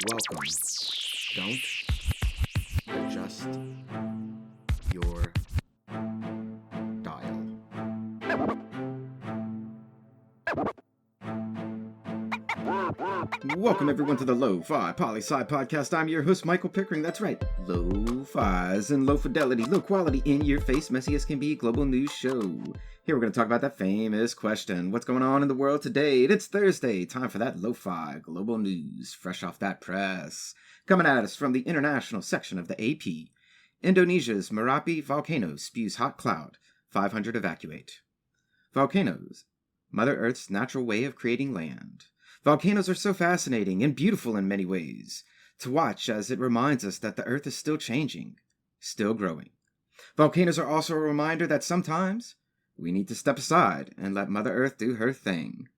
Welcome. Don't adjust your dial. Welcome everyone to the Lofi Poli Sci podcast. I'm your host, Michael Pickering. That's right, Lo-Fi's and low fidelity, low quality, in your face, messy as can be global news show. Here we're going to talk about that famous question: what's going on in the world today? It's Thursday, time for that Lo-Fi global news, fresh off that press. Coming at us from the international section of the AP. Indonesia's Merapi volcano spews hot cloud, 500 evacuate. Volcanoes, Mother Earth's natural way of creating land. Volcanoes are so fascinating and beautiful in many ways to watch, as it reminds us that the Earth is still changing, still growing. Volcanoes are also a reminder that sometimes we need to step aside and let Mother Earth do her thing.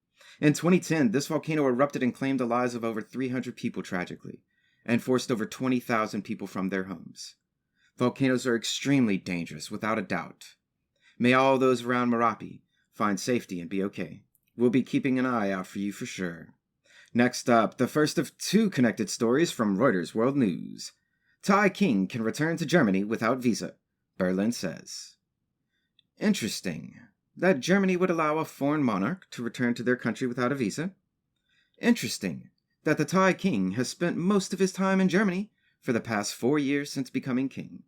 In 2010, this volcano erupted and claimed the lives of over 300 people tragically, and forced over 20,000 people from their homes. Volcanoes are extremely dangerous, without a doubt. May all those around Merapi find safety and be okay. We'll be keeping an eye out for you for sure. Next up, the first of two connected stories from Reuters World News. Thai king can return to Germany without visa, Berlin says. Interesting that Germany would allow a foreign monarch to return to their country without a visa. Interesting that the Thai king has spent most of his time in Germany for the past 4 years since becoming king.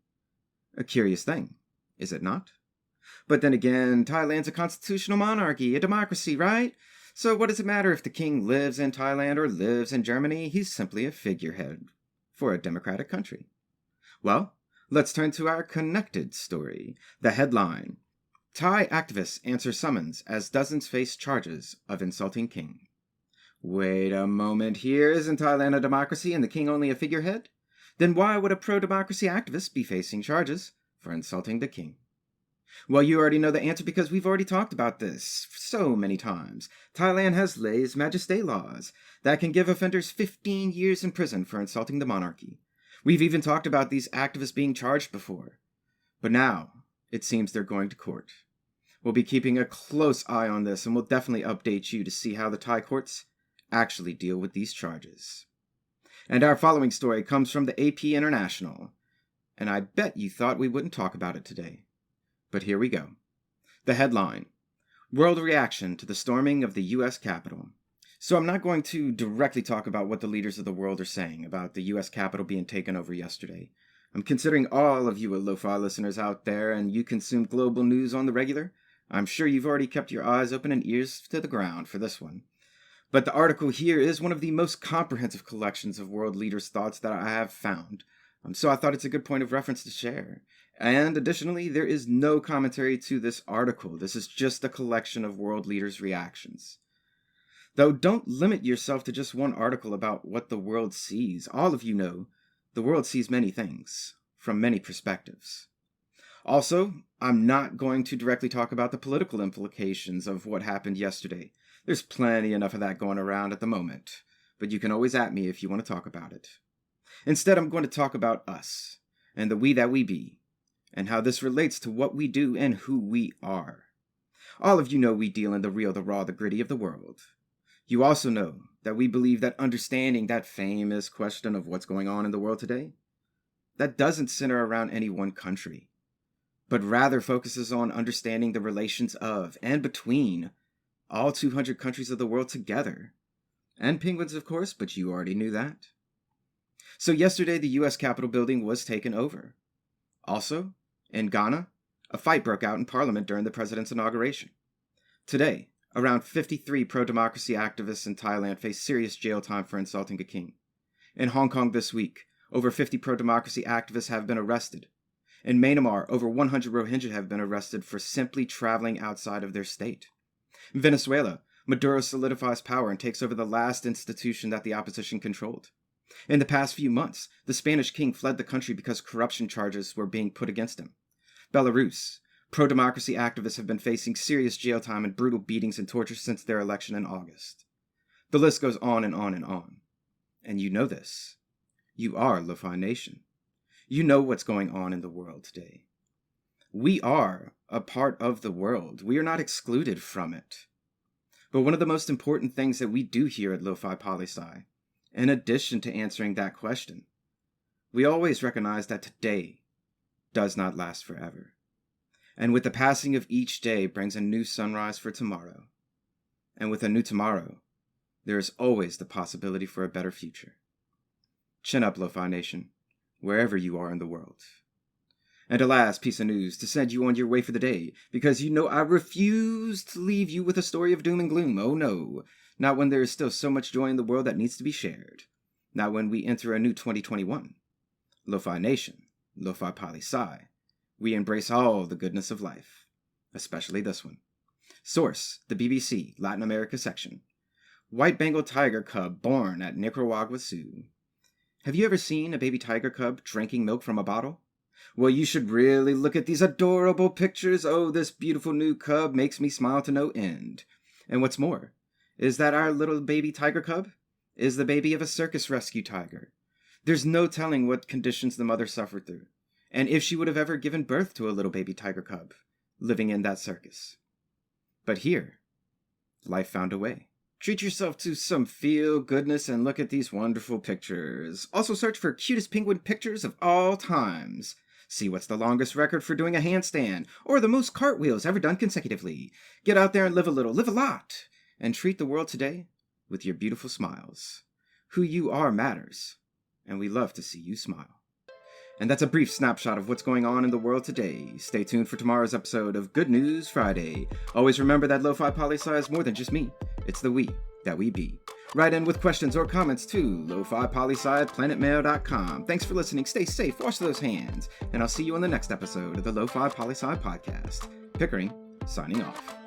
A curious thing, is it not? But then again, Thailand's a constitutional monarchy, a democracy, right? So what does it matter if the king lives in Thailand or lives in Germany? He's simply a figurehead for a democratic country. Well, let's turn to our connected story. The headline: Thai activists answer summons as dozens face charges of insulting king. Wait a moment here, isn't Thailand a democracy and the king only a figurehead? Then why would a pro-democracy activist be facing charges for insulting the king? Well, you already know the answer because we've already talked about this so many times. Thailand has lèse-majesté laws that can give offenders 15 years in prison for insulting the monarchy. We've even talked about these activists being charged before. But now, it seems they're going to court. We'll be keeping a close eye on this, and we'll definitely update you to see how the Thai courts actually deal with these charges. And our following story comes from the AP International. And I bet you thought we wouldn't talk about it today. But here we go. The headline: World reaction to the storming of the U.S. Capitol. So I'm not going to directly talk about what the leaders of the world are saying about the U.S. Capitol being taken over yesterday. I'm considering all of you Lo-Fi listeners out there, and you consume global news on the regular. I'm sure you've already kept your eyes open and ears to the ground for this one. But the article here is one of the most comprehensive collections of world leaders' thoughts that I have found. So I thought it's a good point of reference to share. And additionally, there is no commentary to this article. This is just a collection of world leaders' reactions. Though don't limit yourself to just one article about what the world sees. All of you know the world sees many things from many perspectives. Also, I'm not going to directly talk about the political implications of what happened yesterday. There's plenty enough of that going around at the moment, but you can always at me if you want to talk about it. Instead, I'm going to talk about us and the we that we be, and how this relates to what we do and who we are. All of you know we deal in the real, the raw, the gritty of the world. You also know that we believe that understanding that famous question of what's going on in the world today, that doesn't center around any one country, but rather focuses on understanding the relations of and between all 200 countries of the world together. And penguins, of course, but you already knew that. So yesterday, the U.S. Capitol building was taken over. Also, in Ghana, a fight broke out in Parliament during the president's inauguration. Today, around 53 pro-democracy activists in Thailand face serious jail time for insulting a king. In Hong Kong this week, over 50 pro-democracy activists have been arrested. In Myanmar, over 100 Rohingya have been arrested for simply traveling outside of their state. In Venezuela, Maduro solidifies power and takes over the last institution that the opposition controlled. In the past few months, the Spanish king fled the country because corruption charges were being put against him. Belarus, pro-democracy activists have been facing serious jail time and brutal beatings and torture since their election in August. The list goes on and on and on. And you know this. You are Lo-Fi Nation. You know what's going on in the world today. We are a part of the world. We are not excluded from it. But one of the most important things that we do here at Lofi Poli Sci, in addition to answering that question, we always recognize that today does not last forever. And with the passing of each day brings a new sunrise for tomorrow. And with a new tomorrow, there is always the possibility for a better future. Chin up, Lo-Fi Nation, wherever you are in the world. And a last piece of news to send you on your way for the day, because you know I refuse to leave you with a story of doom and gloom. Oh no, not when there is still so much joy in the world that needs to be shared. Not when we enter a new 2021. Lo-Fi Nation, Lofi Poli Sci, we embrace all the goodness of life, especially this one. Source, the BBC, Latin America section. White Bengal tiger cub born at Nicaragua Zoo. Have you ever seen a baby tiger cub drinking milk from a bottle? Well, you should really look at these adorable pictures. Oh, this beautiful new cub makes me smile to no end. And what's more, is that our little baby tiger cub is the baby of a circus rescue tiger. There's no telling what conditions the mother suffered through, and if she would have ever given birth to a little baby tiger cub living in that circus. But here, life found a way. Treat yourself to some feel-goodness and look at these wonderful pictures. Also search for cutest penguin pictures of all times. See what's the longest record for doing a handstand, or the most cartwheels ever done consecutively. Get out there and live a little, live a lot, and treat the world today with your beautiful smiles. Who you are matters, and we love to see you smile. And that's a brief snapshot of what's going on in the world today. Stay tuned for tomorrow's episode of Good News Friday. Always remember that Lofi Poli Sci is more than just me. It's the we that we be. Write in with questions or comments to lofipolisci@planetmail.com. Thanks for listening. Stay safe. Wash those hands. And I'll see you on the next episode of the Lofi Poli Sci podcast. Pickering, signing off.